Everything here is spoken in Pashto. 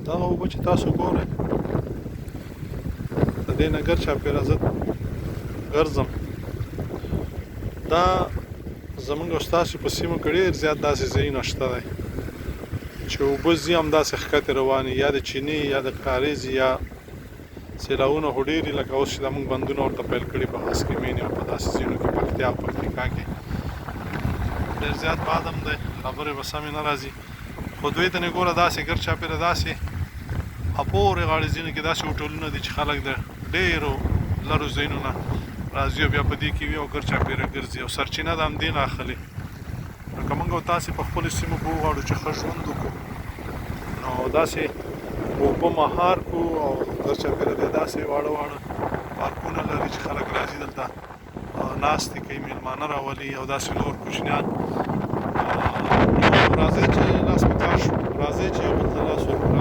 دغه اوبه چې تاسو ګورئ د دې نه ګر چاپېره زه ګرځم دا زمونږ او ستاسو په سیمو کې ډېر زیات داسې ځایونه شته دی چې اوبه ځي همداسې ښکته روانې یا د چینې یا د کاریز یا سیلاوونه خو ډېر لکه اوس چې زمونږ بندونه ورته پیل کړي په هسکې مینې او په داسې ځایونو کې پکتیا او پکتیکا کې ډېر زیات باد هم دی خبرې به سمې نه راځي خو دوی ته نه ګوره داسې ګر چاپېره داسې اپورې غاړې ځینو کې داسې هوټلونه دي چې خلک د ډېرو لرو ځایونو نه راځي او بیا په دې کې وي او ګر چاپېره ګرځي او سرچینه د همدې نه اخلي لکه موږ او تاسې په خپلو سیمو کې وغواړو چې ښه ژوند وکړو نو داسې اوبه مهار کړو او ګر چاپېره بیا داسې واړه واړه پارکونه لري چې خلک راځي دلته ناستې کوي میلمانه راولي او داسې نور کوچنیان راځئ چې لاس په کار شو راځئ چې یو بل ته لاس ورکړو